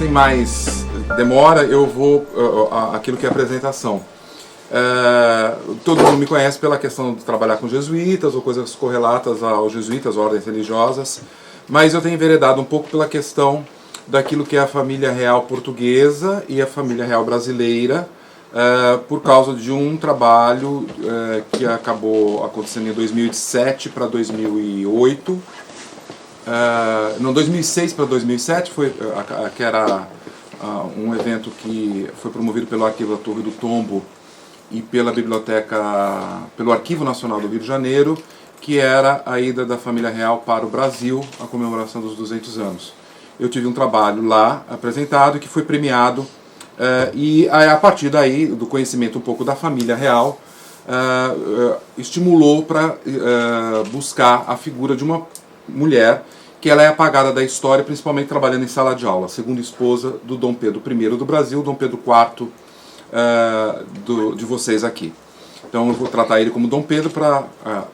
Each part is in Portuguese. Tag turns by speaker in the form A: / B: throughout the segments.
A: sem mais demora, eu vou aquilo que é a apresentação. Todo mundo me conhece pela questão de trabalhar com jesuítas ou coisas correlatas aos jesuítas, ordens religiosas, mas eu tenho enveredado um pouco pela questão daquilo que é a família real portuguesa e a família real brasileira, por causa de um trabalho que acabou acontecendo em 2007 para 2008, não, 2006 para 2007, que era um evento que foi promovido pelo Arquivo da Torre do Tombo e pela pelo Arquivo Nacional do Rio de Janeiro, que era a ida da família real para o Brasil, a comemoração dos 200 anos. Eu tive um trabalho lá apresentado que foi premiado, e a partir daí, do conhecimento um pouco da família real, estimulou para buscar a figura de uma mulher que ela é apagada da história, principalmente trabalhando em sala de aula, segunda esposa do Dom Pedro I do Brasil, Dom Pedro IV de vocês aqui. Então eu vou tratar ele como Dom Pedro para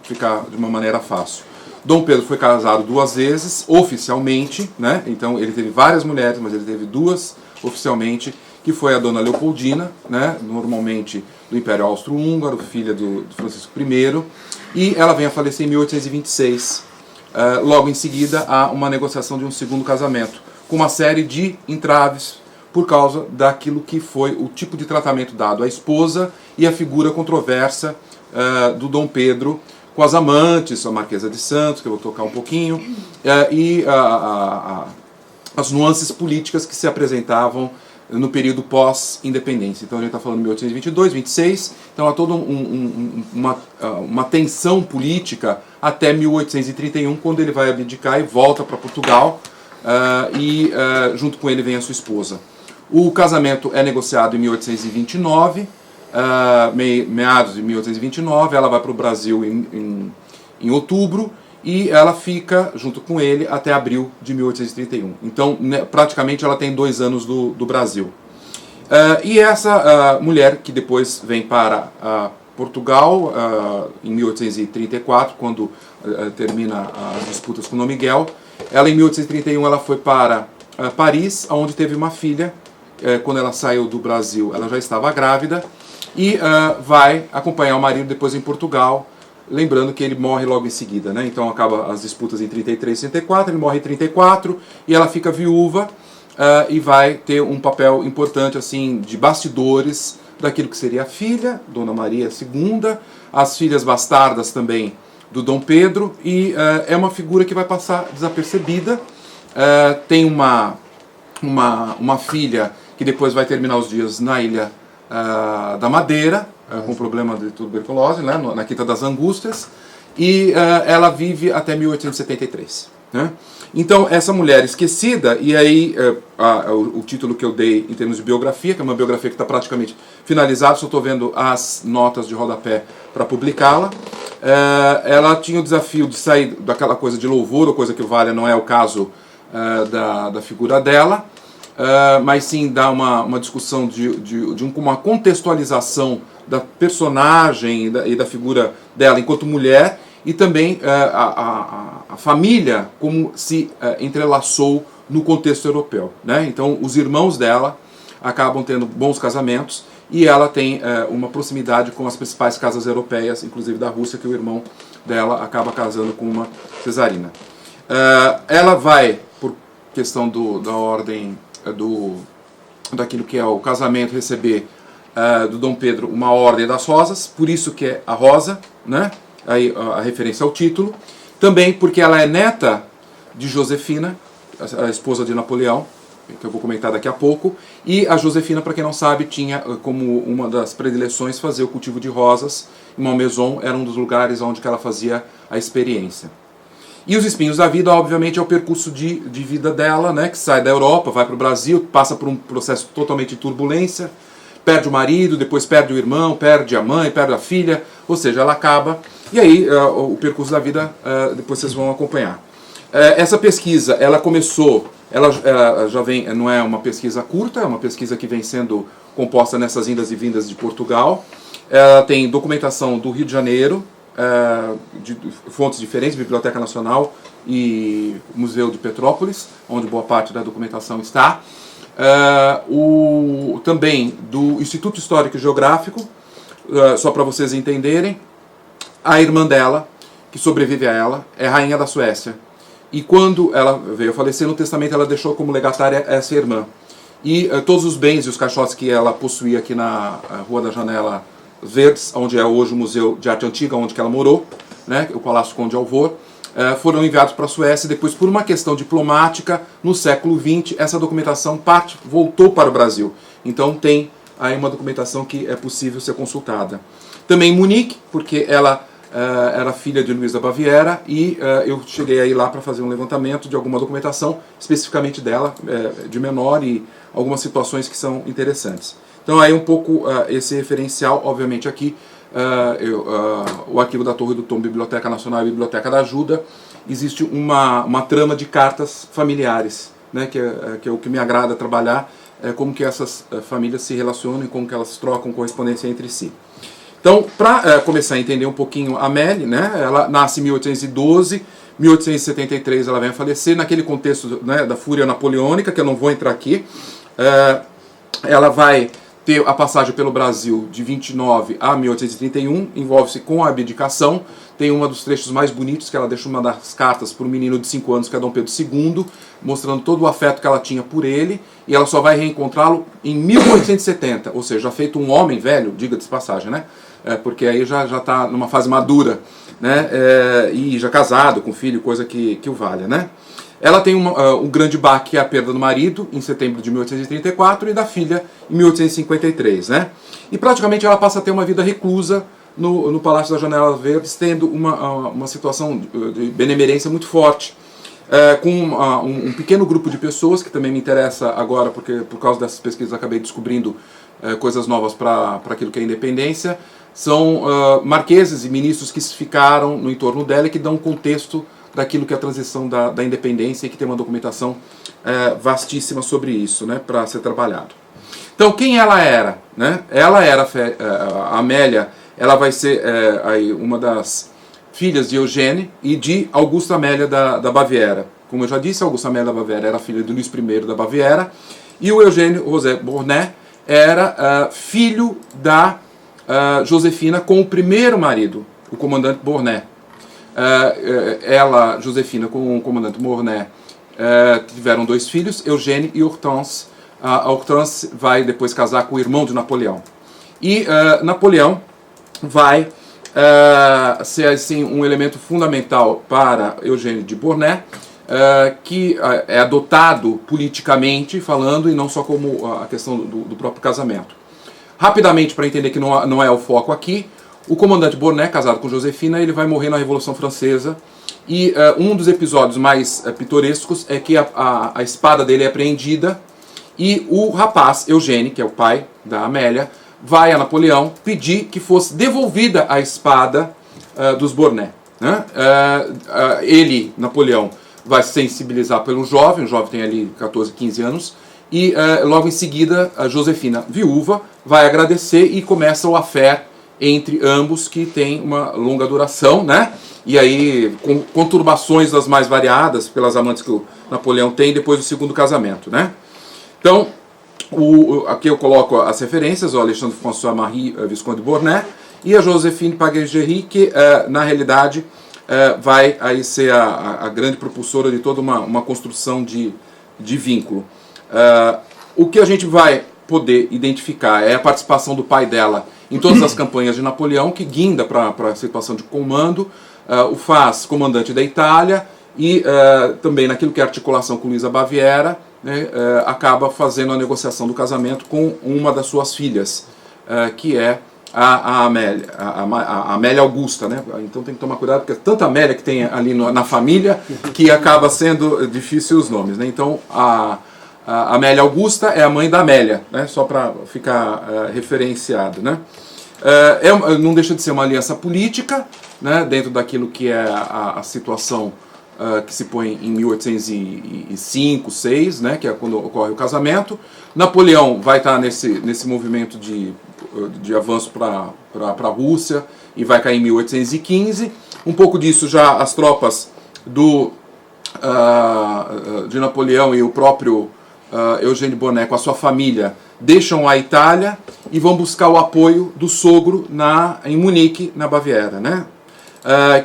A: ficar de uma maneira fácil. Dom Pedro foi casado 2 vezes, oficialmente, né? Então ele teve várias mulheres, mas ele teve 2 oficialmente, que foi a Dona Leopoldina, né? Normalmente do Império Austro-Húngaro, filha do Francisco I, e ela vem a falecer em 1826. Logo em seguida há uma negociação de um segundo casamento, com uma série de entraves por causa daquilo que foi o tipo de tratamento dado à esposa e a figura controversa do Dom Pedro com as amantes, a Marquesa de Santos, que eu vou tocar um pouquinho, e as nuances políticas que se apresentavam no período pós-independência. Então a gente está falando de 1822, 26, então há toda uma tensão política até 1831, quando ele vai abdicar e volta para Portugal, e junto com ele vem a sua esposa. O casamento é negociado em 1829, meados de 1829, ela vai para o Brasil em outubro, e ela fica junto com ele até abril de 1831. Então, praticamente, ela tem 2 anos do Brasil. E essa mulher, que depois vem para Portugal, em 1834, quando termina as disputas com Dom Miguel, ela em 1831 ela foi para Paris, onde teve uma filha. Quando ela saiu do Brasil, ela já estava grávida, e vai acompanhar o marido depois em Portugal, lembrando que ele morre logo em seguida, né? Então acaba as disputas em 33 e 34, ele morre em 34, e ela fica viúva, e vai ter um papel importante assim de bastidores daquilo que seria a filha, Dona Maria II, as filhas bastardas também do Dom Pedro, e é uma figura que vai passar desapercebida. Tem uma filha que depois vai terminar os dias na Ilha da Madeira, com problema de tuberculose, né, na Quinta das Angústias, e ela vive até 1873. Né? Então, essa mulher esquecida, e aí o título que eu dei em termos de biografia, que é uma biografia que está praticamente finalizada, só estou vendo as notas de rodapé para publicá-la, ela tinha o desafio de sair daquela coisa de louvor, ou coisa que vale, não é o caso da figura dela, mas sim dá uma discussão de uma contextualização da personagem e da figura dela enquanto mulher, e também a família como se entrelaçou no contexto europeu. Né? Então os irmãos dela acabam tendo bons casamentos, e ela tem uma proximidade com as principais casas europeias, inclusive da Rússia, que o irmão dela acaba casando com uma cesarina. Ela vai, por questão da ordem daquilo que é o casamento, receber do Dom Pedro uma ordem das rosas, por isso que é a rosa, né? Aí a referência ao título. Também porque ela é neta de Josefina, a esposa de Napoleão, que eu vou comentar daqui a pouco, e a Josefina, para quem não sabe, tinha como uma das predileções fazer o cultivo de rosas, e Malmaison era um dos lugares onde ela fazia a experiência. E os espinhos da vida, obviamente, é o percurso de vida dela, né, que sai da Europa, vai para o Brasil, passa por um processo totalmente de turbulência, perde o marido, depois perde o irmão, perde a mãe, perde a filha, ou seja, ela acaba, e aí o percurso da vida depois vocês vão acompanhar. Essa pesquisa, ela começou, ela já vem, não é uma pesquisa curta, é uma pesquisa que vem sendo composta nessas indas e vindas de Portugal. Ela tem documentação do Rio de Janeiro, de fontes diferentes, Biblioteca Nacional e Museu de Petrópolis, onde boa parte da documentação está. Também do Instituto Histórico e Geográfico, só para vocês entenderem, a irmã dela, que sobrevive a ela, é rainha da Suécia. E quando ela veio a falecer, no testamento ela deixou como legatária essa irmã. E todos os bens e os caixotes que ela possuía aqui na Rua da Janela Verdes, onde é hoje o Museu de Arte Antiga, onde que ela morou, né, o Palácio Conde Alvor, foram enviados para a Suécia. E depois, por uma questão diplomática, no século XX, essa documentação voltou para o Brasil. Então tem aí uma documentação que é possível ser consultada. Também em Munique, porque ela era filha de Luís da Baviera, e eu cheguei aí lá para fazer um levantamento de alguma documentação, especificamente dela, de menor, e algumas situações que são interessantes. Então aí um pouco esse referencial, obviamente aqui, o arquivo da Torre do Tom, Biblioteca Nacional e Biblioteca da Ajuda, existe uma trama de cartas familiares, né, que é o que me agrada trabalhar, como que essas famílias se relacionam e como que elas trocam correspondência entre si. Então, para começar a entender um pouquinho a Amélie, né, ela nasce em 1812, 1873 ela vem a falecer, naquele contexto, né, da fúria napoleônica, que eu não vou entrar aqui. Ela vai ter a passagem pelo Brasil de 29 a 1831, envolve-se com a abdicação. Tem um dos trechos mais bonitos, que ela deixa uma das cartas para um menino de 5 anos, que é Dom Pedro II, mostrando todo o afeto que ela tinha por ele, e ela só vai reencontrá-lo em 1870, ou seja, já feito um homem velho, diga-se de passagem, né? Porque aí já está numa fase madura, né? E já casado, com filho, coisa que o valha, né? Ela tem um grande baque, que é a perda do marido, em setembro de 1834, e da filha, em 1853, né? E praticamente ela passa a ter uma vida reclusa no Palácio das Janelas Verdes, tendo uma situação de benemerência muito forte, com um pequeno grupo de pessoas, que também me interessa agora, porque por causa dessas pesquisas acabei descobrindo coisas novas para aquilo que é independência. São marqueses e ministros que ficaram no entorno dela e que dão um contexto daquilo que é a transição da independência, e que tem uma documentação vastíssima sobre isso, né, para ser trabalhado. Então, quem ela era? Né? Ela era, a Amélia, ela vai ser aí uma das filhas de Eugênie e de Augusta Amélia da Baviera. Como eu já disse, Augusta Amélia da Baviera era filha de Luís I da Baviera, e o Eugênio José Bornet era filho da Josefina com o primeiro marido, o comandante Bornet. Ela, Josefina, com o comandante Bornet, tiveram 2 filhos, Eugênie e Hortense. A Hortense vai depois casar com o irmão de Napoleão. E Napoleão vai ser assim, um elemento fundamental para Eugênie de Bornet, que é adotado politicamente falando, e não só como a questão do próprio casamento. Rapidamente, para entender que não é o foco aqui, o comandante Bornet, casado com Josefina, ele vai morrer na Revolução Francesa, e um dos episódios mais pitorescos é que a espada dele é apreendida, e o rapaz, Eugênio, que é o pai da Amélia, vai a Napoleão pedir que fosse devolvida a espada dos Bornet. Né? Ele, Napoleão, vai se sensibilizar pelo jovem, o jovem tem ali 14, 15 anos, e logo em seguida a Josefina, viúva, vai agradecer, e começa o affair entre ambos, que tem uma longa duração, né? E aí com conturbações das mais variadas pelas amantes que o Napoleão tem depois do segundo casamento, né? Então, aqui eu coloco as referências, o Alexandre François Marie Visconde de Bornet, e a Joséphine Paget-Géry, que na realidade vai aí ser a grande propulsora de toda uma construção de vínculo. O que a gente vai poder identificar é a participação do pai dela em todas as campanhas de Napoleão, que guinda para a situação de comando, o faz comandante da Itália, e também naquilo que é articulação com Luísa Baviera, né, acaba fazendo a negociação do casamento com uma das suas filhas, que é a Amélia Augusta, né? Então tem que tomar cuidado, porque é tanta Amélia que tem ali na família, que acaba sendo difícil os nomes, né? Então a Amélia Augusta é a mãe da Amélia, né? Só para ficar referenciado, né? Não deixa de ser uma aliança política, né? Dentro daquilo que é a situação que se põe em 1805, 6, né? Que é quando ocorre o casamento. Napoleão vai estar nesse movimento de avanço para a Rússia, e vai cair em 1815. Um pouco disso já as tropas de Napoleão e o próprio Eugênio Bonnet com a sua família deixam a Itália e vão buscar o apoio do sogro em Munique, na Baviera, né?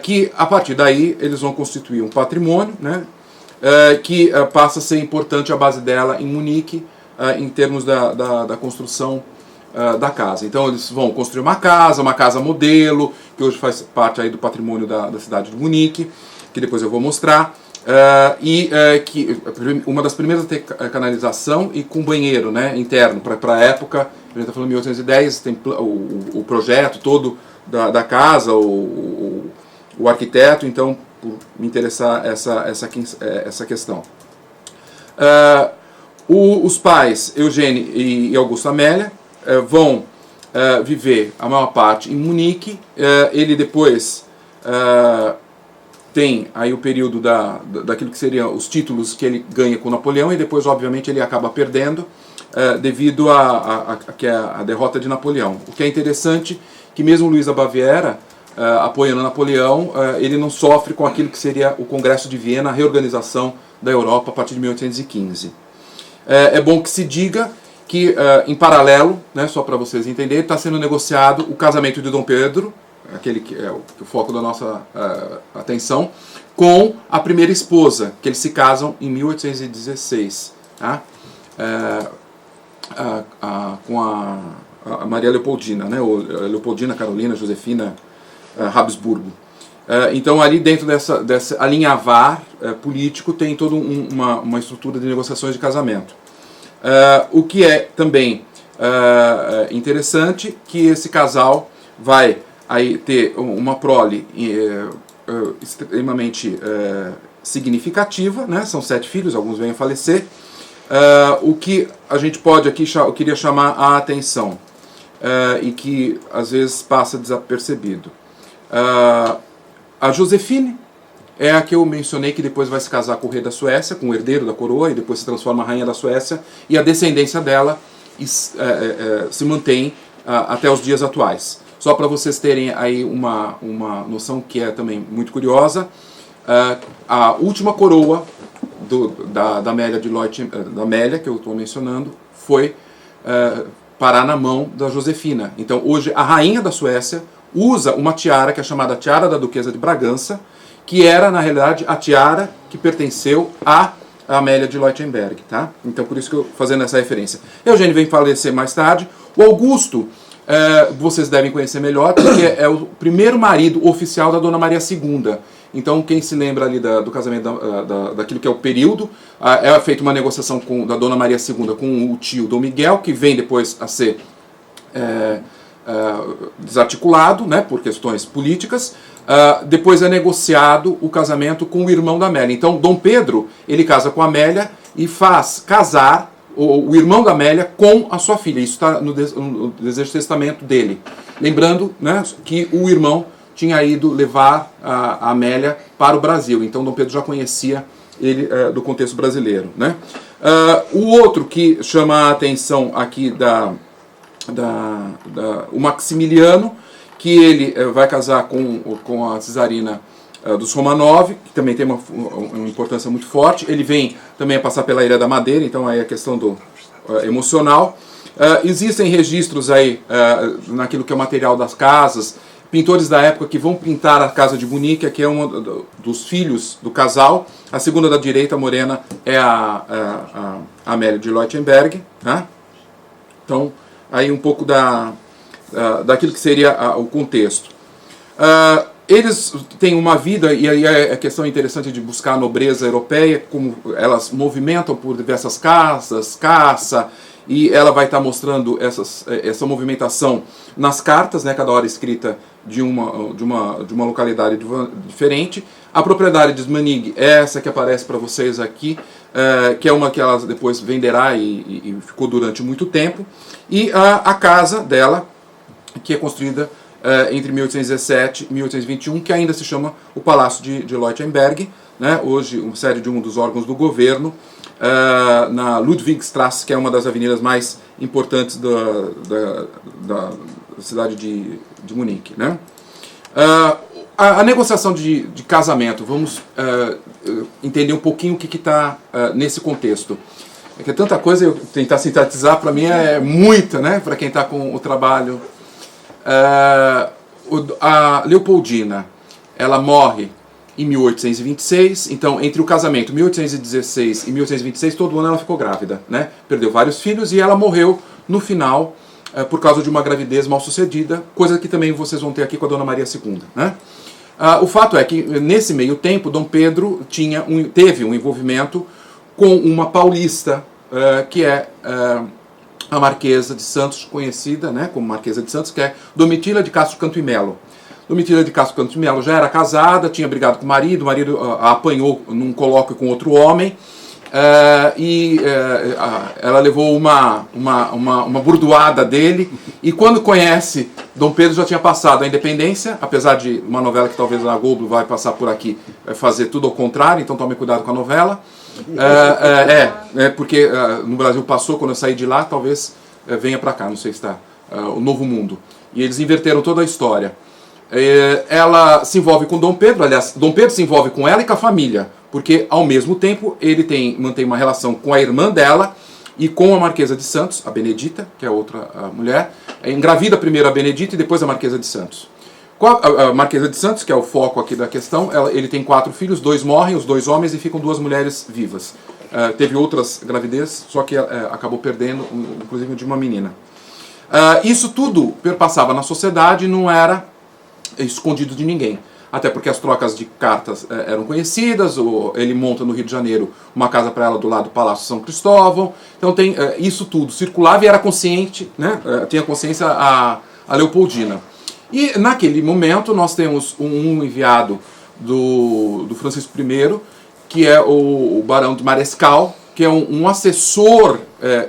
A: Que a partir daí eles vão constituir um patrimônio, né? Que passa a ser importante a base dela em Munique, em termos da construção da casa. Então eles vão construir uma casa modelo, que hoje faz parte aí do patrimônio da cidade de Munique, que depois eu vou mostrar. Que uma das primeiras a ter canalização e com banheiro, né, interno, para a época, a gente está falando de 1810, tem o projeto todo da casa, o arquiteto, então, por me interessar essa questão. Os pais, Eugênio e Augusta Amélia, vão viver a maior parte em Munique. Ele depois tem aí o período daquilo que seriam os títulos que ele ganha com Napoleão, e depois, obviamente, ele acaba perdendo devido à derrota de Napoleão. O que é interessante, que mesmo Luís da Baviera, apoiando Napoleão, ele não sofre com aquilo que seria o Congresso de Viena, a reorganização da Europa a partir de 1815. É bom que se diga que, em paralelo, né, só para vocês entenderem, está sendo negociado o casamento de Dom Pedro, aquele que é o foco da nossa atenção, com a primeira esposa, que eles se casam em 1816, tá? Com a Maria Leopoldina, né? Leopoldina Carolina Josefina Habsburgo. Então, ali dentro desse alinhavar político, tem toda uma estrutura de negociações de casamento. O que é também interessante, que esse casal vai aí ter uma prole extremamente significativa, né? São 7 filhos, alguns vêm a falecer. O que a gente pode aqui, eu queria chamar a atenção, e que às vezes passa desapercebido. A Josefine é a que eu mencionei, que depois vai se casar com o rei da Suécia, com o herdeiro da coroa, e depois se transforma em rainha da Suécia, e a descendência dela se mantém até os dias atuais. Só para vocês terem aí uma noção que é também muito curiosa, a última coroa da Amélia da Amélia, que eu estou mencionando, foi parar na mão da Josefina. Então hoje a rainha da Suécia usa uma tiara que é chamada tiara da Duquesa de Bragança, que era na realidade a tiara que pertenceu a Amélia de Leuchtenberg, tá? Então por isso que eu fazendo essa referência. Eugênio vem falecer mais tarde. O Augusto, vocês devem conhecer melhor, porque é o primeiro marido oficial da Dona Maria II. Então, quem se lembra ali do casamento, daquilo que é o período, é feita uma negociação da Dona Maria II com o tio Dom Miguel, que vem depois a ser desarticulado, né, por questões políticas. Depois é negociado o casamento com o irmão da Amélia. Então, Dom Pedro, ele casa com a Amélia e faz casar o irmão da Amélia com a sua filha. Isso está no desejo de testamento dele. Lembrando, né, que o irmão tinha ido levar a Amélia para o Brasil. Então Dom Pedro já conhecia ele do contexto brasileiro, né? O outro que chama a atenção aqui o Maximiliano, que ele vai casar com a cesarina dos Romanov, que também tem uma importância muito forte. Ele vem também a passar pela Ilha da Madeira, então aí a questão do emocional. Existem registros aí naquilo que é o material das casas, pintores da época que vão pintar a casa de Munique, que é um dos filhos do casal. A segunda da direita, morena, é a Amélia de Leuchtenberg, né? Então, aí um pouco daquilo que seria o contexto. Eles têm uma vida, e aí é a questão interessante de buscar a nobreza europeia, como elas movimentam por diversas casas, caça, e ela vai estar mostrando essa movimentação nas cartas, né, cada hora escrita de uma localidade diferente. A propriedade de Smanig é essa que aparece para vocês aqui, que é uma que ela depois venderá e ficou durante muito tempo. E a casa dela, que é construída entre 1817 e 1821, que ainda se chama o Palácio de Leuchtenberg, né, hoje sede de um dos órgãos do governo, na Ludwigstrasse, que é uma das avenidas mais importantes da cidade de Munique, né? A negociação de casamento, vamos entender um pouquinho o que está nesse contexto. É que é tanta coisa, eu tentar sintetizar para mim é muita, né? Para quem está com o trabalho. A Leopoldina, ela morre em 1826, então entre o casamento 1816 e 1826, todo ano ela ficou grávida, né? Perdeu vários filhos e ela morreu no final por causa de uma gravidez mal sucedida, coisa que também vocês vão ter aqui com a Dona Maria II, né? O fato é que nesse meio tempo Dom Pedro teve um envolvimento com uma paulista, que é a Marquesa de Santos, conhecida, né, como Marquesa de Santos, que é Domitila de Castro Canto e Melo. Domitila de Castro Canto e Melo já era casada, tinha brigado com o marido a apanhou num colóquio com outro homem, ela levou uma burdoada dele, e quando conhece Dom Pedro já tinha passado a independência, apesar de uma novela que talvez a Globo vai passar por aqui, fazer tudo ao contrário, então tome cuidado com a novela. Porque no Brasil passou, quando eu saí de lá, talvez venha para cá, não sei se está o Novo Mundo. E eles inverteram toda a história. Ela se envolve com Dom Pedro, aliás, Dom Pedro se envolve com ela e com a família, porque ao mesmo tempo ele mantém uma relação com a irmã dela e com a Marquesa de Santos, a Benedita, que é outra mulher, engravida primeiro a Benedita e depois a Marquesa de Santos. A Marquesa de Santos, que é o foco aqui da questão, ele tem 4 filhos, 2 morrem, os 2 homens, e ficam 2 mulheres vivas. Teve outras gravidezes, só que acabou perdendo, inclusive de uma menina. Isso tudo perpassava na sociedade e não era escondido de ninguém. Até porque as trocas de cartas eram conhecidas, ele monta no Rio de Janeiro uma casa para ela do lado do Palácio São Cristóvão. Então isso tudo circulava e era consciente, né? Tinha consciência a Leopoldina. E naquele momento nós temos um enviado do Francisco I, que é o Barão de Marescal, que é um assessor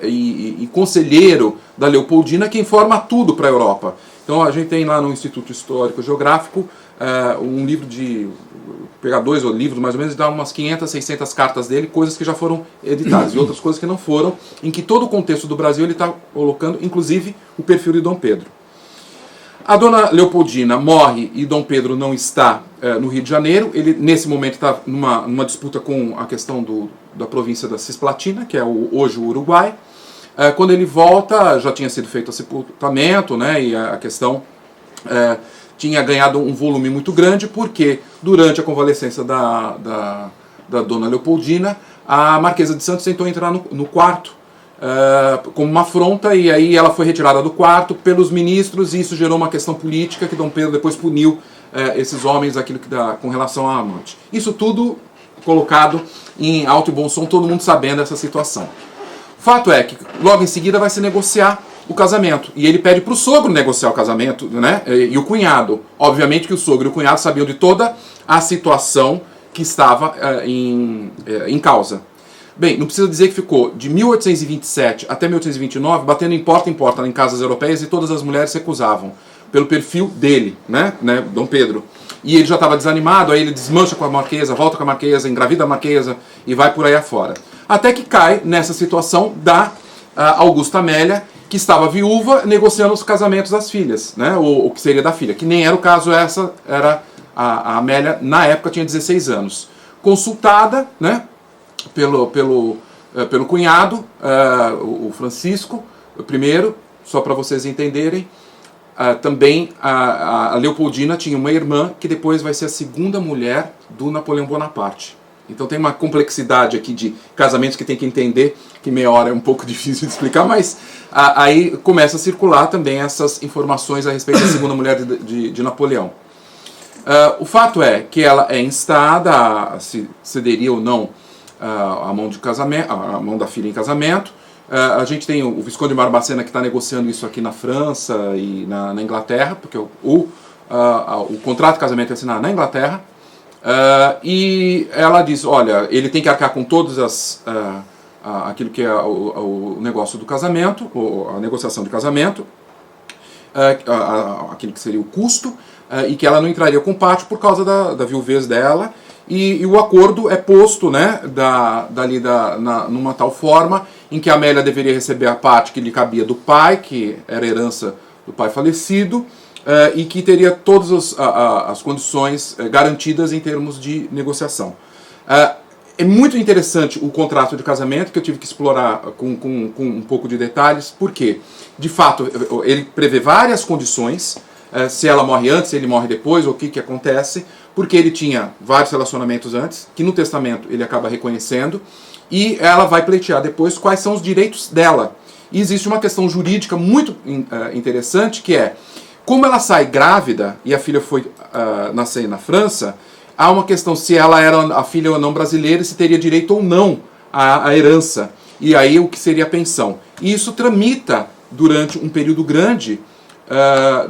A: e conselheiro da Leopoldina, que informa tudo para a Europa. Então a gente tem lá no Instituto Histórico Geográfico um livro pegar 2 livros mais ou menos, e dá umas 500, 600 cartas dele, coisas que já foram editadas e outras coisas que não foram, em que todo o contexto do Brasil ele está colocando, inclusive o perfil de Dom Pedro. A Dona Leopoldina morre e Dom Pedro não está no Rio de Janeiro. Ele, nesse momento, está numa disputa com a questão da província da Cisplatina, que é hoje o Uruguai. Quando ele volta, já tinha sido feito o sepultamento, né, e a questão tinha ganhado um volume muito grande, porque durante a convalescência da Dona Leopoldina, a Marquesa de Santos tentou entrar no quarto, como uma afronta, e aí ela foi retirada do quarto pelos ministros, e isso gerou uma questão política que Dom Pedro depois puniu esses homens, aquilo que dá com relação à amante. Isso tudo colocado em alto e bom som, todo mundo sabendo dessa situação. O fato é que logo em seguida vai se negociar o casamento, e ele pede para o sogro negociar o casamento, né? E o cunhado. Obviamente que o sogro e o cunhado sabiam de toda a situação que estava em causa. Bem, não precisa dizer que ficou de 1827 até 1829 batendo em porta em casas europeias, e todas as mulheres se recusavam, pelo perfil dele, né, Dom Pedro. E ele já estava desanimado, aí ele desmancha com a Marquesa, volta com a Marquesa, engravida a Marquesa e vai por aí afora. Até que cai nessa situação da Augusta Amélia, que estava viúva, negociando os casamentos das filhas, né, o que seria da filha, que nem era o caso, essa era a Amélia, na época tinha 16 anos. Consultada, né, pelo cunhado, o Francisco I, só para vocês entenderem. Também a Leopoldina tinha uma irmã que depois vai ser a segunda mulher do Napoleão Bonaparte. Então tem uma complexidade aqui de casamentos que tem que entender, que meia hora é um pouco difícil de explicar, mas aí começa a circular também essas informações a respeito da segunda mulher de Napoleão. O fato é que ela é instada, se cederia ou não a mão de casamento, a mão da filha em casamento. A gente tem o Visconde de Barbacena, que está negociando isso aqui na França e na Inglaterra, porque o contrato de casamento é assinado na Inglaterra, e ela diz, olha, ele tem que arcar com todas aquilo que é o negócio do casamento, a negociação de casamento, aquilo que seria o custo, e que ela não entraria com pátio por causa da viuvez dela, e o acordo é posto, né, numa tal forma em que a Amélia deveria receber a parte que lhe cabia do pai, que era herança do pai falecido, e que teria todas as condições garantidas em termos de negociação. É muito interessante o contrato de casamento, que eu tive que explorar com um pouco de detalhes, porque, de fato, ele prevê várias condições, se ela morre antes, se ele morre depois, ou o que acontece, porque ele tinha vários relacionamentos antes, que no testamento ele acaba reconhecendo, e ela vai pleitear depois quais são os direitos dela. E existe uma questão jurídica muito interessante, que é, como ela sai grávida, e a filha foi nascer na França, há uma questão se ela era a filha ou não brasileira, se teria direito ou não à herança, e aí o que seria a pensão. E isso tramita durante um período grande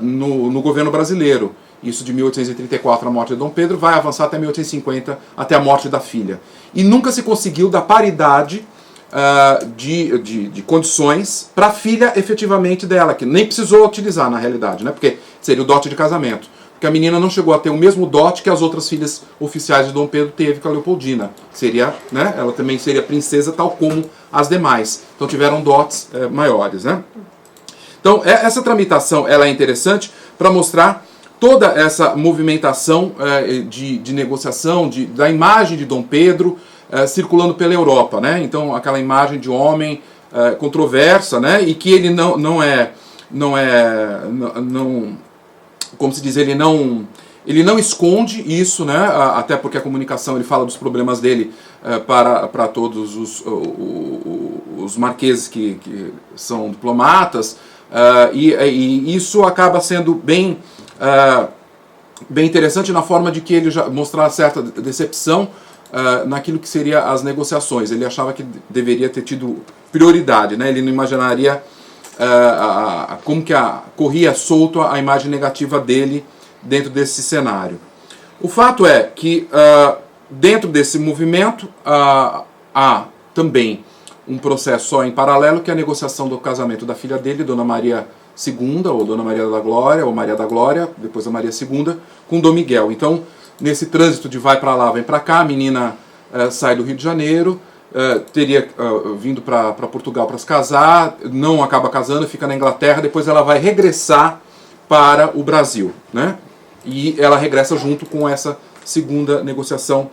A: no governo brasileiro. Isso de 1834, a morte de Dom Pedro, vai avançar até 1850, até a morte da filha. E nunca se conseguiu dar paridade de condições para a filha efetivamente dela, que nem precisou utilizar na realidade, né? Porque seria o dote de casamento. Porque a menina não chegou a ter o mesmo dote que as outras filhas oficiais de Dom Pedro teve com a Leopoldina. Seria, né? Ela também seria princesa tal como as demais. Então tiveram dotes maiores, né? Então essa tramitação ela é interessante para mostrar toda essa movimentação de negociação, da imagem de Dom Pedro circulando pela Europa, né? Então aquela imagem de homem controversa, né? E que ele não como se diz, ele não esconde isso, né? Até porque a comunicação, ele fala dos problemas dele para todos os marqueses que são diplomatas, e isso acaba sendo bem interessante na forma de que ele já mostrar certa decepção naquilo que seria as negociações. Ele achava que deveria ter tido prioridade, né? Ele não imaginaria como que corria solto a imagem negativa dele dentro desse cenário. O fato é que dentro desse movimento há também um processo só em paralelo, que é a negociação do casamento da filha dele, Dona Maria II, ou Dona Maria da Glória, ou Maria da Glória, depois a Maria II, com Dom Miguel. Então, nesse trânsito de vai para lá, vem para cá, a menina sai do Rio de Janeiro, teria vindo para Portugal para se casar, não acaba casando, fica na Inglaterra, depois ela vai regressar para o Brasil, né? E ela regressa junto com essa segunda negociação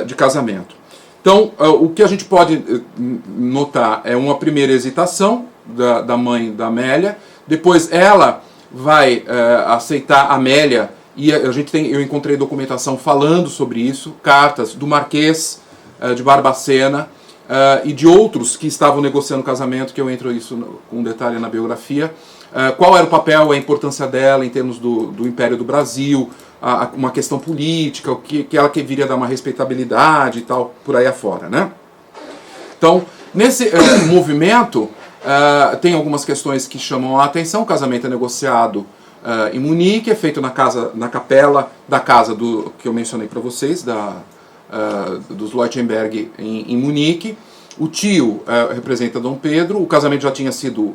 A: de casamento. Então, o que a gente pode notar é uma primeira hesitação da mãe da Amélia, depois ela vai aceitar a Amélia, e eu encontrei documentação falando sobre isso, cartas do Marquês de Barbacena e de outros que estavam negociando o casamento, que eu entro isso com detalhe na biografia, qual era o papel, a importância dela em termos do Império do Brasil, uma questão política, que ela viria dar uma respeitabilidade e tal, por aí afora, né? Então, nesse movimento, tem algumas questões que chamam a atenção. O casamento é negociado em Munique, é feito na capela da casa que eu mencionei para vocês, dos Leuchtenberg em Munique. O tio representa Dom Pedro. O casamento já tinha sido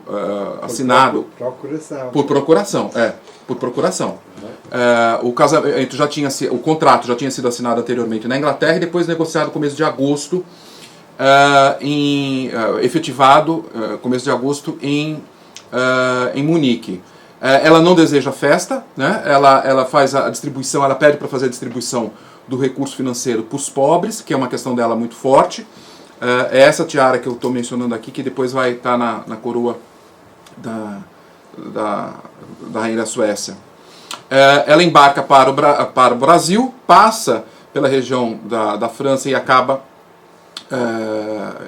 A: assinado por procuração. Por procuração. O casamento o contrato já tinha sido assinado anteriormente na Inglaterra e depois negociado no começo de agosto, efetivado começo de agosto em Munique. Ela não deseja festa, né? Ela faz a distribuição, ela pede para fazer a distribuição do recurso financeiro para os pobres, que é uma questão dela muito forte. É essa tiara que eu estou mencionando aqui, que depois vai estar na coroa da Rainha da Suécia. Ela embarca para o Brasil, passa pela região da França e acaba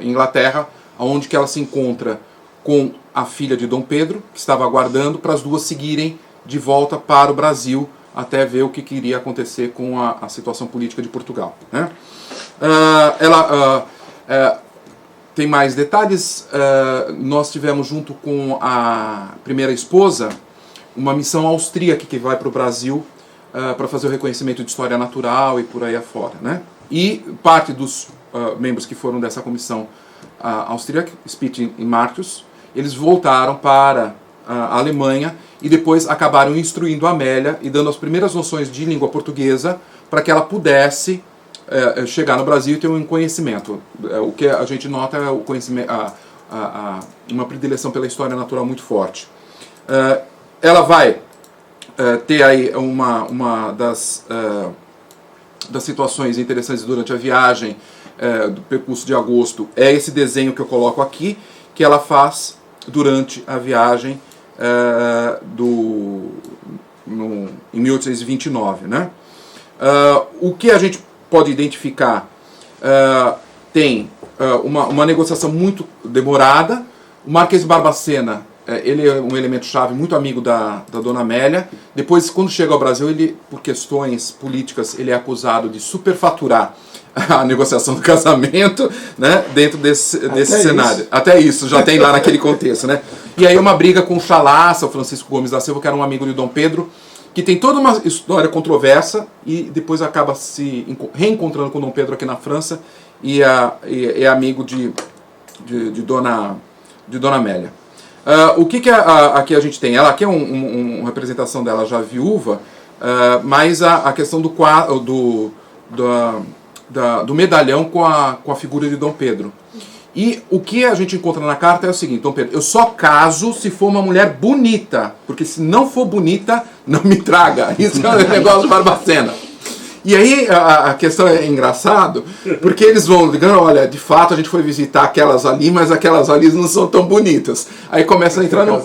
A: em Inglaterra, onde que ela se encontra com a filha de Dom Pedro, que estava aguardando para as duas seguirem de volta para o Brasil, até ver o que iria acontecer com a situação política de Portugal, né? Tem mais detalhes. Nós tivemos, junto com a primeira esposa, uma missão austríaca que vai para o Brasil para fazer o reconhecimento de história natural e por aí afora, né? E parte dos membros que foram dessa comissão austríaca, Spitz e Martius, eles voltaram para a Alemanha e depois acabaram instruindo a Amélia e dando as primeiras noções de língua portuguesa para que ela pudesse chegar no Brasil e ter um conhecimento. O que a gente nota é o conhecimento, uma predileção pela história natural muito forte. Ela vai ter aí uma das das situações interessantes durante a viagem, do percurso de agosto, é esse desenho que eu coloco aqui, que ela faz durante a viagem em 1829. Né? O que a gente pode identificar tem uma negociação muito demorada. O Marquês de Barbacena, ele é um elemento-chave, muito amigo da Dona Amélia. Depois, quando chega ao Brasil, ele, por questões políticas, ele é acusado de superfaturar a negociação do casamento, né, dentro desse cenário. Isso. Até isso, já tem lá naquele contexto. Né? E aí uma briga com o Chalaça, o Francisco Gomes da Silva, que era um amigo de Dom Pedro, que tem toda uma história controversa e depois acaba se reencontrando com Dom Pedro aqui na França e é amigo de Dona Amélia. O que aqui a gente tem? Ela aqui é uma representação dela já viúva, mas a questão do medalhão com a figura de Dom Pedro. E o que a gente encontra na carta é o seguinte: Dom Pedro, eu só caso se for uma mulher bonita, porque se não for bonita, não me traga. Isso é o negócio de Barbacena. E aí a questão é engraçado, porque eles vão ligando, olha, de fato a gente foi visitar aquelas ali, mas aquelas ali não são tão bonitas. Aí começa a entrar no...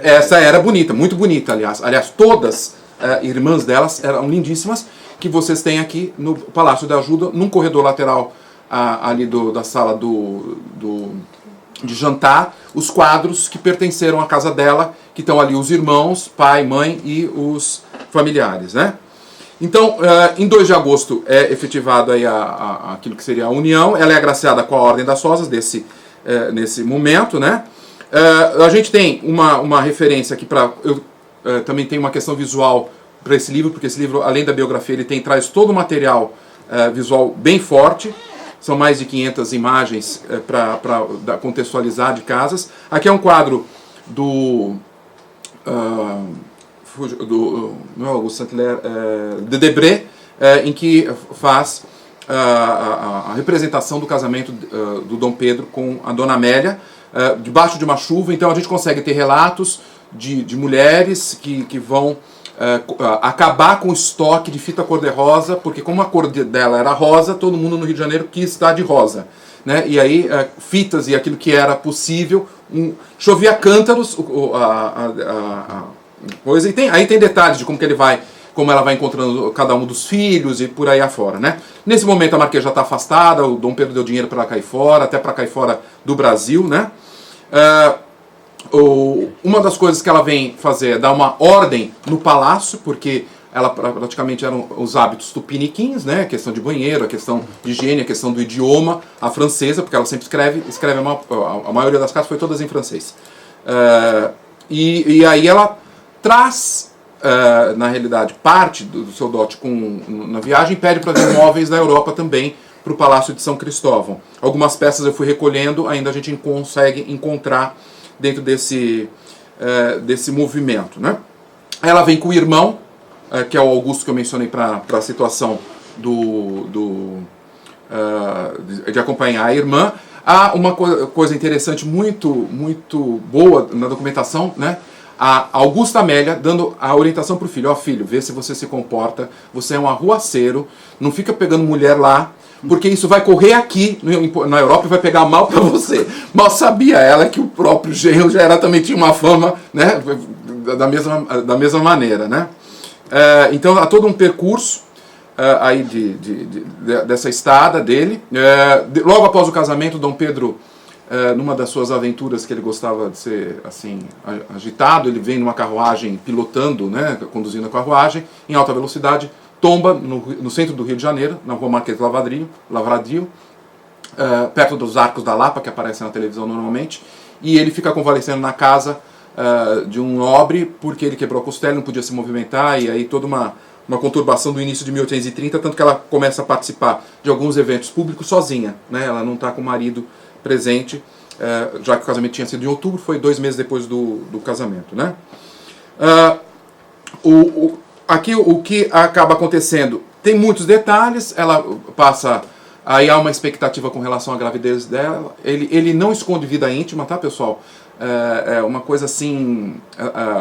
A: Essa era bonita, muito bonita, aliás. Aliás, todas irmãs delas eram lindíssimas, que vocês têm aqui no Palácio da Ajuda, num corredor lateral ali da sala de jantar, os quadros que pertenceram à casa dela, que estão ali os irmãos, pai, mãe e os familiares, né? Então, em 2 de agosto é efetivado aí aquilo que seria a união. Ela é agraciada com a Ordem das Rosas nesse momento, né? A gente tem uma referência aqui para... também tem uma questão visual para esse livro, porque esse livro, além da biografia, ele traz todo o material visual bem forte. São mais de 500 imagens para contextualizar de casas. Aqui é um quadro não é Auguste Saint-Hilaire, de Debré, em que faz a representação do casamento do Dom Pedro com a Dona Amélia, debaixo de uma chuva. Então a gente consegue ter relatos de mulheres que vão acabar com o estoque de fita cor-de-rosa, porque como a cor dela era rosa, todo mundo no Rio de Janeiro quis estar de rosa. Né? E aí fitas e aquilo que era possível, chovia cântaros, coisa, e aí tem detalhes de como ela vai encontrando cada um dos filhos e por aí afora, né? Nesse momento a Marquesa já está afastada, o Dom Pedro deu dinheiro para ela cair fora, até para cair fora do Brasil, né? Uma das coisas que ela vem fazer é dar uma ordem no palácio, porque ela praticamente eram os hábitos tupiniquins, né? A questão de banheiro, a questão de higiene, a questão do idioma, a francesa, porque ela sempre escreve a maioria das cartas foi todas em francês. E aí ela traz, na realidade, parte do seu dote na viagem, pede para ver móveis da Europa também, para o Palácio de São Cristóvão. Algumas peças eu fui recolhendo, ainda a gente consegue encontrar dentro desse movimento. Né? Ela vem com o irmão, que é o Augusto que eu mencionei para a situação de acompanhar a irmã. Há uma coisa interessante, muito, muito boa na documentação, né? A Augusta Amélia dando a orientação para o filho: ó, filho, vê se você se comporta, você é um arruaceiro, não fica pegando mulher lá, porque isso vai correr aqui na Europa e vai pegar mal para você. Mal sabia ela que o próprio genro também tinha uma fama, né, da mesma maneira, né? Então há todo um percurso aí dessa estada dele. Logo após o casamento, Dom Pedro, numa das suas aventuras que ele gostava de ser assim agitado, ele vem numa carruagem pilotando, né, conduzindo a carruagem em alta velocidade, tomba no centro do Rio de Janeiro, na rua Marquês de Lavradio, perto dos Arcos da Lapa, que aparecem na televisão normalmente, e ele fica convalescendo na casa de um nobre, porque ele quebrou a costela, não podia se movimentar, e aí toda uma conturbação do início de 1830, tanto que ela começa a participar de alguns eventos públicos sozinha, né? Ela não está com o marido presente, já que o casamento tinha sido em outubro, foi 2 meses depois do casamento, né? Aqui o que acaba acontecendo, tem muitos detalhes, ela passa, aí há uma expectativa com relação à gravidez dela, ele não esconde vida íntima, tá, pessoal? Uma coisa assim,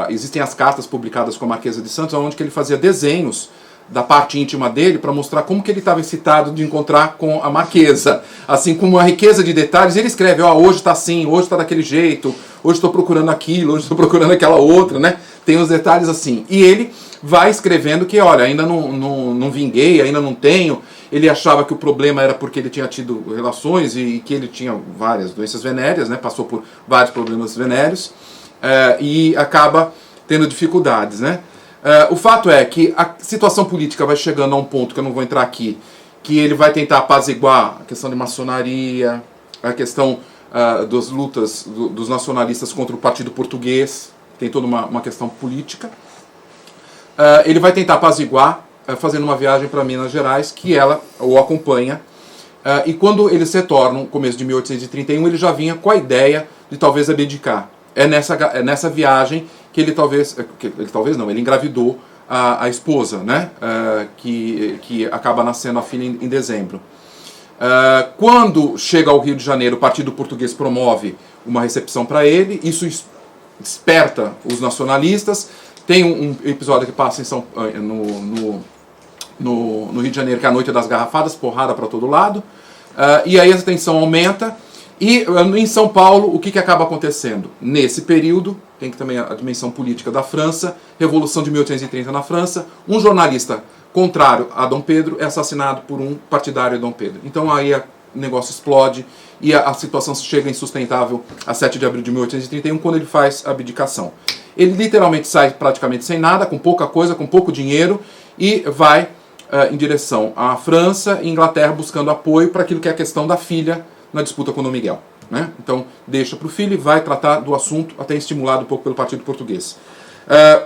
A: existem as cartas publicadas com a Marquesa de Santos, onde que ele fazia desenhos da parte íntima dele para mostrar como que ele estava excitado de encontrar com a marquesa. Assim como uma riqueza de detalhes, ele escreve, hoje está assim, hoje está daquele jeito, hoje estou procurando aquilo, hoje estou procurando aquela outra, né? Tem os detalhes assim. E ele vai escrevendo que, olha, ainda não vinguei, ainda não tenho. Ele achava que o problema era porque ele tinha tido relações e que ele tinha várias doenças venéreas, né? Passou por vários problemas venéreos e acaba tendo dificuldades, né? O fato é que a situação política vai chegando a um ponto, que eu não vou entrar aqui, que ele vai tentar apaziguar a questão de maçonaria, a questão das lutas dos nacionalistas contra o partido português, tem toda uma questão política. Ele vai tentar apaziguar fazendo uma viagem para Minas Gerais, que ela o acompanha, e quando eles se retornam, no começo de 1831, ele já vinha com a ideia de talvez abdicar. É nessa viagem que ele ele engravidou a esposa, né? Que acaba nascendo a filha em dezembro. Quando chega ao Rio de Janeiro, o Partido Português promove uma recepção para ele, isso desperta os nacionalistas. Tem um episódio que passa no Rio de Janeiro, que é a Noite das Garrafadas, porrada para todo lado, e aí a tensão aumenta. E em São Paulo, o que acaba acontecendo? Nesse período, tem também a dimensão política da França, Revolução de 1830 na França, um jornalista contrário a Dom Pedro é assassinado por um partidário de Dom Pedro. Então aí o negócio explode e a situação chega insustentável a 7 de abril de 1831, quando ele faz a abdicação. Ele literalmente sai praticamente sem nada, com pouca coisa, com pouco dinheiro, e vai em direção à França e Inglaterra buscando apoio para aquilo que é a questão da filha na disputa com Dom Miguel, né? Então deixa para o filho e vai tratar do assunto, até estimulado um pouco pelo Partido Português.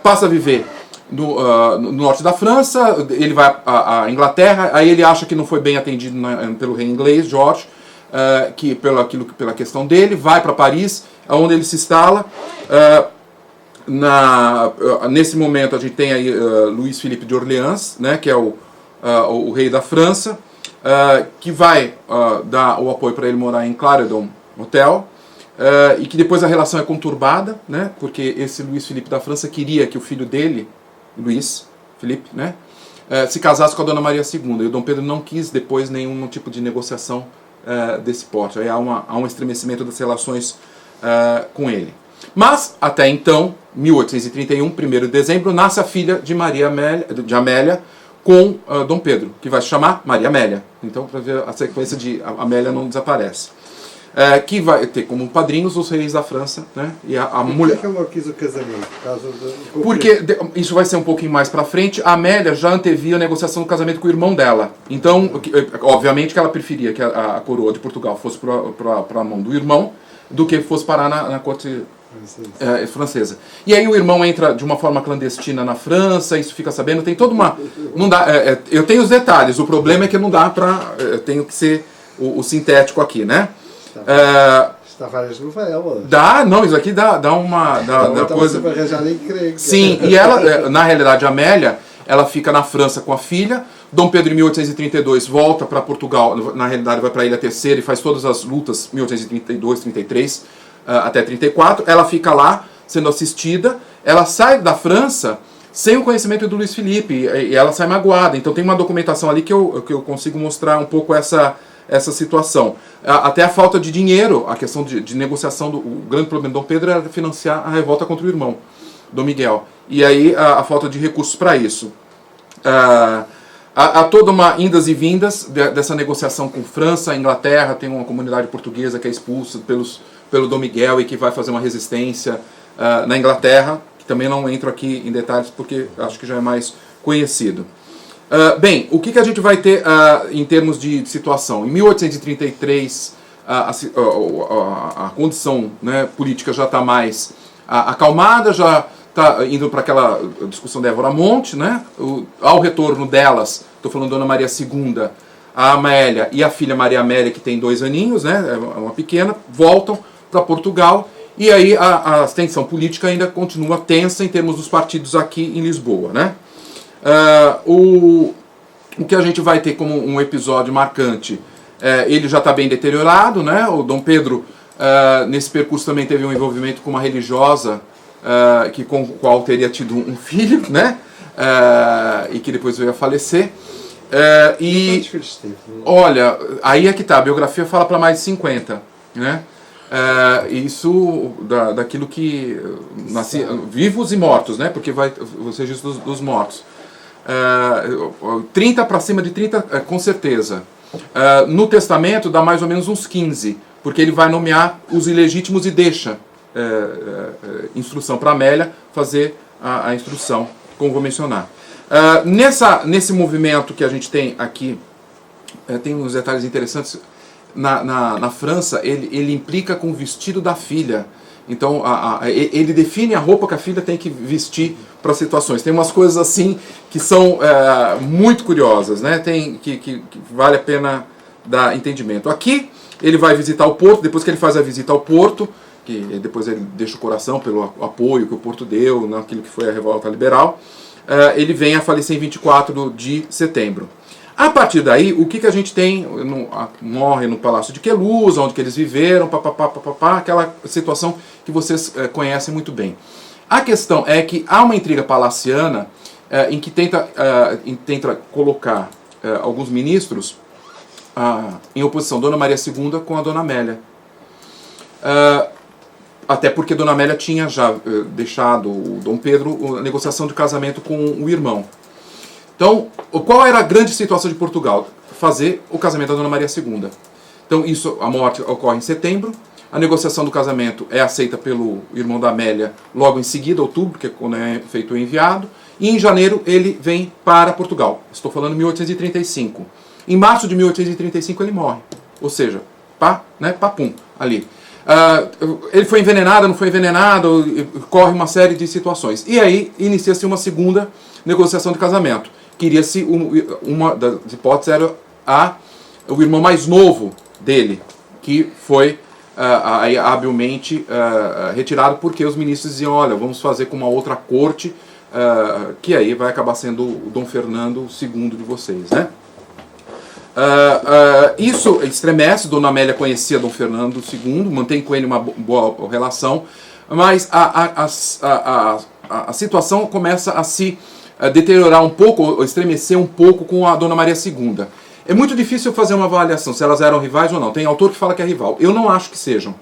A: Passa a viver no norte da França, ele vai à Inglaterra, aí ele acha que não foi bem atendido pelo rei inglês, George, pela questão dele, vai para Paris, onde ele se instala. Nesse momento a gente tem aí Luís Filipe de Orleans, né, que é o rei da França, que vai dar o apoio para ele morar em Clarendon Hotel, e que depois a relação é conturbada, né, porque esse Luís Filipe da França queria que o filho dele, Luís Filipe, né, se casasse com a Dona Maria II, e o Dom Pedro não quis depois nenhum tipo de negociação desse porte. Aí há um estremecimento das relações com ele. Mas, até então, 1831, 1º de dezembro, nasce a filha de Amélia com Dom Pedro, que vai se chamar Maria Amélia. Então, para ver a sequência de Amélia não desaparece. Que vai ter como padrinhos os reis da França, né? E a mulher.
B: Por que ela quis o casamento? Por causa do...
A: Porque isso vai ser um pouquinho mais para frente. A Amélia já antevia a negociação do casamento com o irmão dela. Então, obviamente que ela preferia que a coroa de Portugal fosse para a mão do irmão do que fosse parar na corte francesa. E aí o irmão entra de uma forma clandestina na França, isso fica sabendo, tem toda uma... Não dá, eu tenho os detalhes, o problema é que não dá para... tenho que ser o sintético aqui, né?
B: Está várias novelas.
A: Não, isso aqui dá uma... Dá coisa... Sim, e ela, na realidade, a Amélia, ela fica na França com a filha. Dom Pedro, em 1832, volta para Portugal, na realidade vai para a Ilha Terceira e faz todas as lutas, 1832, 33, até 34. Ela fica lá, sendo assistida. Ela sai da França sem o conhecimento do Luís Filipe, e ela sai magoada. Então tem uma documentação ali que eu consigo mostrar um pouco essa situação. Até a falta de dinheiro, a questão de negociação, o grande problema de Dom Pedro era financiar a revolta contra o irmão, Dom Miguel. E aí a falta de recursos para isso. Há toda uma indas e vindas dessa negociação com França, Inglaterra, tem uma comunidade portuguesa que é expulsa pelo Dom Miguel e que vai fazer uma resistência na Inglaterra, que também não entro aqui em detalhes porque acho que já é mais conhecido. Bem, o que a gente vai ter em termos de situação? Em 1833, a condição, né, política já está mais acalmada, já está indo para aquela discussão da Évora Monte, né? Ao retorno delas, estou falando da Dona Maria II, a Amélia e a filha Maria Amélia, que tem 2 aninhos, né, uma pequena, voltam para Portugal, e aí a tensão política ainda continua tensa em termos dos partidos aqui em Lisboa, né? O que a gente vai ter como um episódio marcante, ele já está bem deteriorado, né? O Dom Pedro, nesse percurso, também teve um envolvimento com uma religiosa, com a qual teria tido um filho, né? e que depois veio a falecer.
B: Quantos filhos teve?
A: Olha, aí é que tá, a biografia fala para mais de 50, né? Isso daquilo que nascia, vivos e mortos, né? Porque vai os registros dos mortos. 30 para cima de 30, com certeza. No testamento dá mais ou menos uns 15, porque ele vai nomear os ilegítimos e deixa instrução para Amélia fazer a instrução, como vou mencionar. Nesse movimento que a gente tem aqui, tem uns detalhes interessantes. Na França, ele implica com o vestido da filha. Então, ele define a roupa que a filha tem que vestir para situações. Tem umas coisas assim que são muito curiosas, né? Que vale a pena dar entendimento. Aqui, ele vai visitar o Porto. Depois que ele faz a visita ao Porto, que depois ele deixa o coração pelo apoio que o Porto deu naquilo que foi a revolta liberal, ele vem a falecer em 24 de setembro. A partir daí, o que a gente tem? Morre no Palácio de Queluz, onde que eles viveram, aquela situação que vocês conhecem muito bem. A questão é que há uma intriga palaciana em que tenta colocar alguns ministros em oposição, Dona Maria II com a Dona Amélia. Até porque Dona Amélia tinha já deixado o Dom Pedro a negociação de casamento com o irmão. Então, qual era a grande situação de Portugal? Fazer o casamento da Dona Maria II. Então, a morte ocorre em setembro, a negociação do casamento é aceita pelo irmão da Amélia logo em seguida, outubro, que é quando é feito o enviado, e em janeiro ele vem para Portugal. Estou falando de 1835. Em março de 1835 ele morre. Ou seja, papum, ali. Ele foi envenenado, não foi envenenado, corre uma série de situações. E aí inicia-se uma segunda negociação de casamento. Queria-se, uma das hipóteses era o irmão mais novo dele, que foi habilmente retirado, porque os ministros diziam, olha, vamos fazer com uma outra corte, que aí vai acabar sendo o Dom Fernando II de vocês, né? Isso estremece. Dona Amélia conhecia Dom Fernando II, mantém com ele uma boa relação, mas a situação começa a se deteriorar um pouco, ou estremecer um pouco com a Dona Maria II. É muito difícil fazer uma avaliação se elas eram rivais ou não. Tem autor que fala que é rival. Eu não acho que sejam.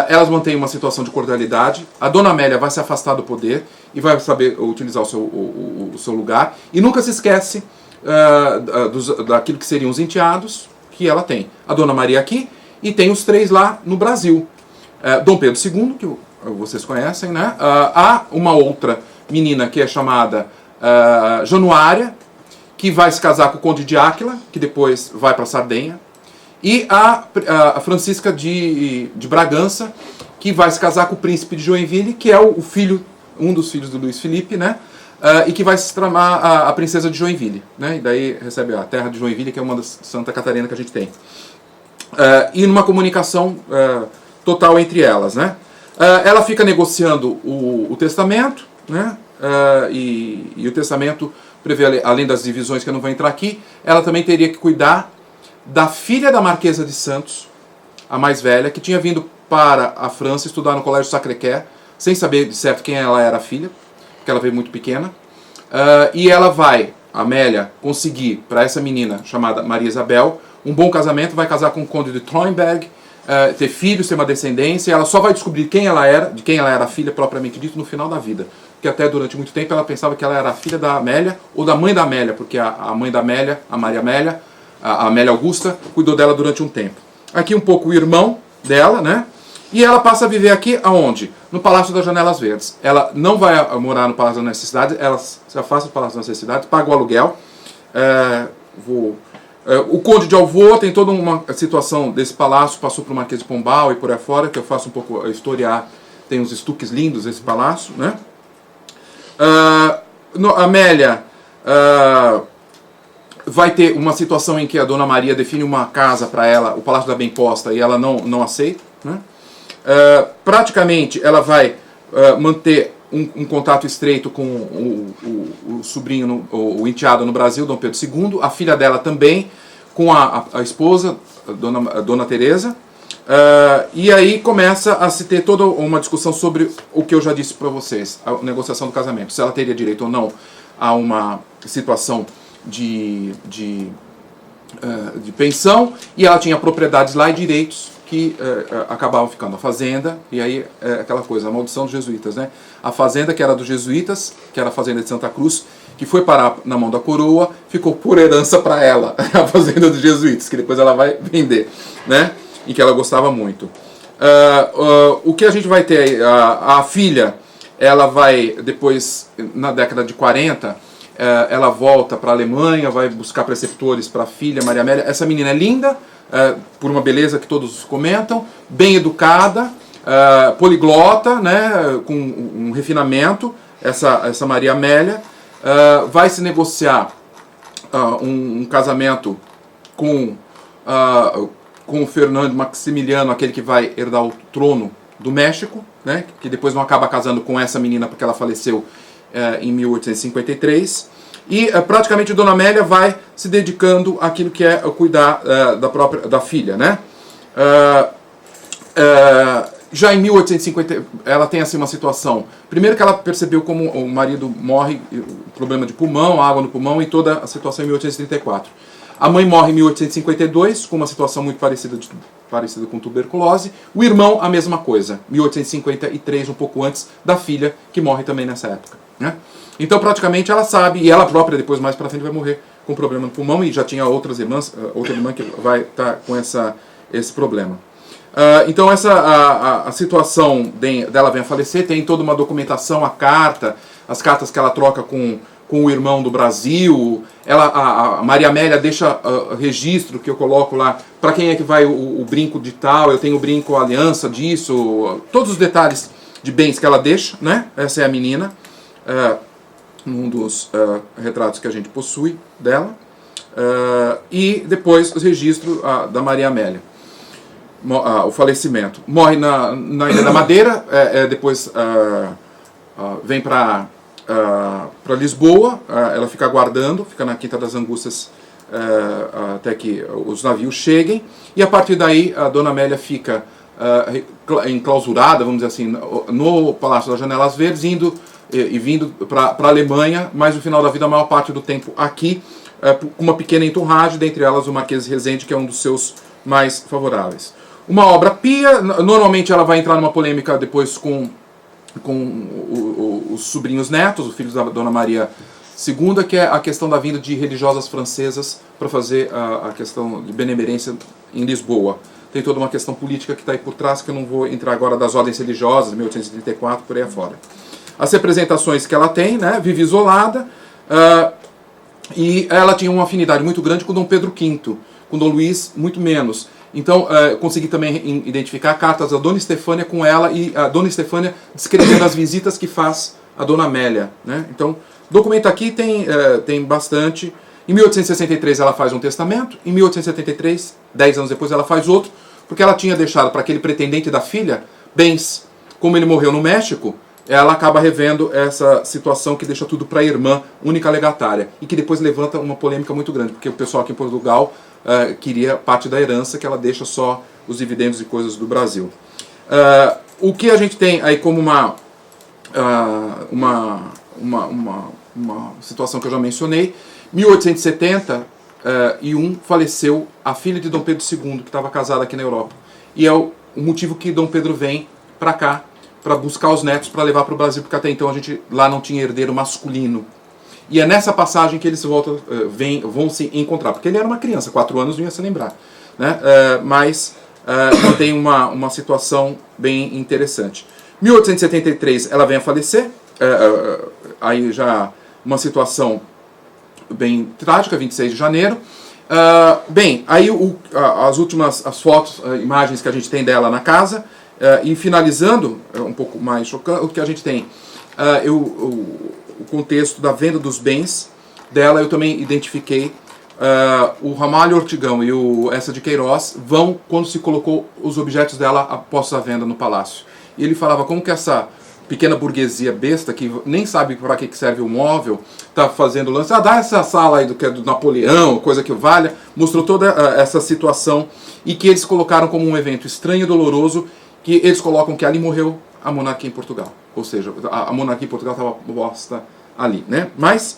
A: Elas mantêm uma situação de cordialidade. A Dona Amélia vai se afastar do poder e vai saber utilizar o seu lugar. E nunca se esquece daquilo que seriam os enteados que ela tem. A Dona Maria aqui e tem os 3 lá no Brasil. Dom Pedro II, que vocês conhecem, né? Há uma outra menina que é chamada Januária, que vai se casar com o Conde de Áquila, que depois vai para Sardenha, e a Francisca de Bragança, que vai se casar com o Príncipe de Joinville, que é um dos filhos do Luís Felipe, né? E que vai se tramar a Princesa de Joinville, né? E daí recebe a terra de Joinville, que é uma das Santa Catarina que a gente tem. E numa comunicação total entre elas, né? Ela fica negociando o testamento, né? E o testamento prevê, além das divisões que eu não vou entrar aqui, ela também teria que cuidar da filha da Marquesa de Santos, a mais velha, que tinha vindo para a França estudar no Colégio Sacré-Cœur, sem saber de certo quem ela era a filha, porque ela veio muito pequena. E ela vai, Amélia, conseguir para essa menina chamada Maria Isabel um bom casamento, vai casar com o Conde de Treuenberg, ter filhos, ter uma descendência, e ela só vai descobrir de quem ela era a filha propriamente dito no final da vida. Porque até durante muito tempo ela pensava que ela era a filha da Amélia ou da mãe da Amélia, porque a mãe da Amélia, a Maria Amélia, a Amélia Augusta, cuidou dela durante um tempo. Aqui um pouco o irmão dela, né? E ela passa a viver aqui aonde? No Palácio das Janelas Verdes. Ela não vai morar no Palácio das Necessidades, ela se afasta do Palácio das Necessidades, paga o aluguel. O Conde de Alvor tem toda uma situação desse palácio, passou para o Marquês de Pombal e por aí fora, que eu faço um pouco historiar, tem uns estuques lindos esse palácio, né? Amélia vai ter uma situação em que a Dona Maria define uma casa para ela, o Palácio da Bem Posta, e ela não aceita, né? Praticamente ela vai manter um contato estreito com o sobrinho, o enteado no Brasil, Dom Pedro II, a filha dela também, com a esposa, Dona Teresa. E aí começa a se ter toda uma discussão sobre o que eu já disse para vocês, a negociação do casamento, se ela teria direito ou não a uma situação de pensão, e ela tinha propriedades lá e direitos que acabavam ficando. A fazenda, e aí aquela coisa, a maldição dos jesuítas, né? A fazenda que era dos jesuítas, que era a fazenda de Santa Cruz, que foi parar na mão da coroa, ficou por herança para ela, a fazenda dos jesuítas, que depois ela vai vender, né? E que ela gostava muito. O que a gente vai ter, a filha, ela vai, depois, na década de 40, ela volta para a Alemanha, vai buscar preceptores para a filha, Maria Amélia. Essa menina é linda, por uma beleza que todos comentam, bem educada, poliglota, né, com um refinamento, essa Maria Amélia. Vai se negociar um casamento com o Fernando Maximiliano, aquele que vai herdar o trono do México, né, que depois não acaba casando com essa menina porque ela faleceu em 1853. E praticamente Dona Amélia vai se dedicando àquilo que é cuidar da filha, né? Já em 1850 ela tem assim uma situação. Primeiro que ela percebeu como o marido morre, problema de pulmão, água no pulmão, e toda a situação em 1834. A mãe morre em 1852 com uma situação muito parecida com tuberculose. O irmão a mesma coisa, 1853, um pouco antes da filha, que morre também nessa época, né? Então praticamente ela sabe, e ela própria depois mais para frente vai morrer com problema no pulmão, e já tinha outras irmãs, outra irmã que vai estar com esse problema. Então a situação dela vem a falecer, tem toda uma documentação, as cartas que ela troca com o irmão do Brasil. A Maria Amélia deixa registro que eu coloco lá, para quem é que vai o brinco de tal, eu tenho o brinco, a aliança disso, todos os detalhes de bens que ela deixa, né? Essa é a menina, num dos retratos que a gente possui dela. E depois os registros da Maria Amélia. O falecimento. Morre na Ilha da Madeira, depois vem para Lisboa, ela fica aguardando, fica na Quinta das Angústias até que os navios cheguem, e a partir daí a Dona Amélia fica enclausurada, vamos dizer assim, no Palácio das Janelas Verdes, vindo para a Alemanha, mas no final da vida a maior parte do tempo aqui, com uma pequena entourage, dentre elas o Marquês de Rezende, que é um dos seus mais favoráveis. Uma obra pia, normalmente ela vai entrar numa polêmica depois com os sobrinhos netos, os filhos da Dona Maria II, que é a questão da vinda de religiosas francesas para fazer a questão de benemerência em Lisboa. Tem toda uma questão política que está aí por trás, que eu não vou entrar agora, das ordens religiosas, 1834, por aí afora. As representações que ela tem, né, vive isolada, e ela tinha uma afinidade muito grande com Dom Pedro V, com Dom Luís muito menos. Então, consegui também identificar cartas da Dona Estefânia com ela, e a Dona Estefânia descrevendo as visitas que faz a Dona Amélia, né? Então, documento aqui tem bastante. Em 1863 ela faz um testamento, em 1873, 10 anos depois, ela faz outro, porque ela tinha deixado para aquele pretendente da filha bens. Como ele morreu no México, ela acaba revendo essa situação que deixa tudo para a irmã, única legatária, e que depois levanta uma polêmica muito grande, porque o pessoal aqui em Portugal queria parte da herança, que ela deixa só os dividendos e coisas do Brasil. O que a gente tem aí como uma situação que eu já mencionei, 1871 faleceu a filha de Dom Pedro II, que estava casada aqui na Europa. E é o motivo que Dom Pedro vem para cá, para buscar os netos, para levar para o Brasil, porque até então a gente lá não tinha herdeiro masculino. E é nessa passagem que eles vão se encontrar, porque ele era uma criança, 4 anos, não ia se lembrar, né? Mas tem uma situação bem interessante. 1873 ela vem a falecer, aí já uma situação bem trágica, 26 de janeiro. Bem, aí as fotos, imagens que a gente tem dela na casa, e finalizando, um pouco mais chocante, o que a gente tem, o contexto da venda dos bens dela, eu também identifiquei o Ramalho Ortigão e o Essa de Queiroz vão quando se colocou os objetos dela após a venda no palácio. E ele falava como que essa pequena burguesia besta, que nem sabe para que serve o móvel, está fazendo lance, dá essa sala aí do Napoleão, coisa que valha, mostrou toda essa situação, e que eles colocaram como um evento estranho e doloroso, que eles colocam que ali morreu a monarquia em Portugal. Ou seja, a monarquia em Portugal estava posta ali, né? Mas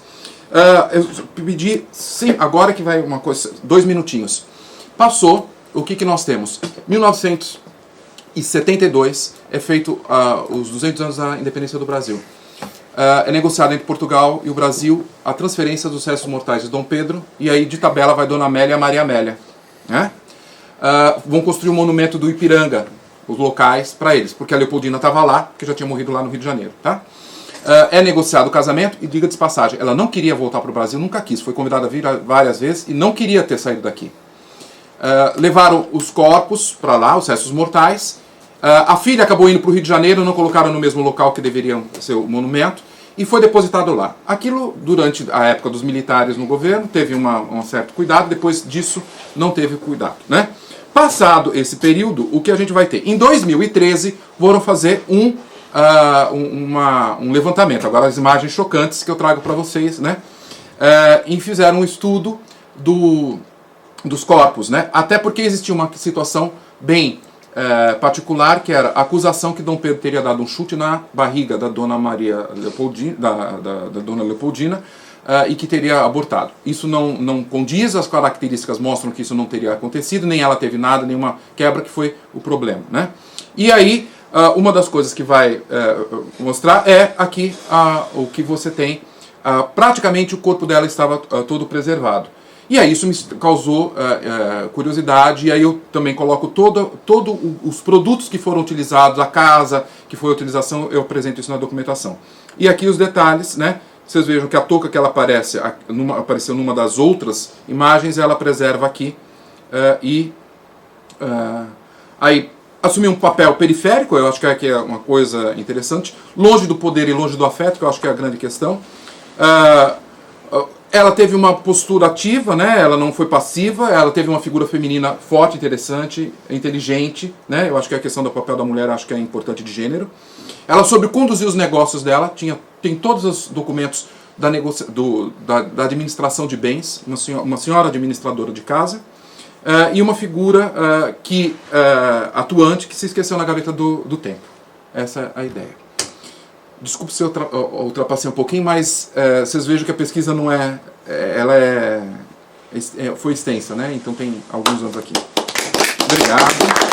A: eu pedi, sim, agora que vai uma coisa, 2 minutinhos. Passou, o que nós temos? 1972 é feito os 200 anos da independência do Brasil. É negociado entre Portugal e o Brasil a transferência dos restos mortais de Dom Pedro, e aí de tabela vai Dona Amélia e a Maria Amélia, né? Vão construir um monumento do Ipiranga, os locais, para eles, porque a Leopoldina estava lá, porque já tinha morrido lá no Rio de Janeiro, tá? É negociado o casamento, e diga de passagem, ela não queria voltar para o Brasil, nunca quis, foi convidada a vir várias vezes e não queria ter saído daqui. Levaram os corpos para lá, os restos mortais. A filha acabou indo para o Rio de Janeiro, não colocaram no mesmo local que deveriam ser o monumento, e foi depositado lá. Aquilo, durante a época dos militares no governo, teve um certo cuidado, depois disso não teve cuidado, né? Passado esse período, o que a gente vai ter? Em 2013, foram fazer um levantamento, agora as imagens chocantes que eu trago para vocês, né? E fizeram um estudo dos corpos, né? Até porque existia uma situação bem particular, que era a acusação que Dom Pedro teria dado um chute na barriga da Dona Maria Leopoldina, da Dona Leopoldina, e que teria abortado. Isso não condiz, as características mostram que isso não teria acontecido, nem ela teve nada, nenhuma quebra, que foi o problema, né? E aí, uma das coisas que vai mostrar é aqui o que você tem. Praticamente o corpo dela estava todo preservado. E aí isso me causou curiosidade, e aí eu também coloco todos os produtos que foram utilizados, a casa que foi a utilização, eu apresento isso na documentação. E aqui os detalhes, né? Vocês vejam que a touca que ela apareceu numa das outras imagens, ela preserva aqui, aí assumiu um papel periférico, eu acho que é uma coisa interessante, longe do poder e longe do afeto, que eu acho que é a grande questão. Ela teve uma postura ativa, né? Ela não foi passiva, ela teve uma figura feminina forte, interessante, inteligente, né? Eu acho que a questão do papel da mulher acho que é importante de gênero. Ela soube conduzir os negócios dela, tem todos os documentos da administração de bens, uma senhora administradora de casa, e uma figura atuante que se esqueceu na gaveta do tempo. Essa é a ideia. Desculpe se eu ultrapassei um pouquinho, mas vocês vejam que a pesquisa não foi extensa, né? Então tem alguns anos aqui. Obrigado.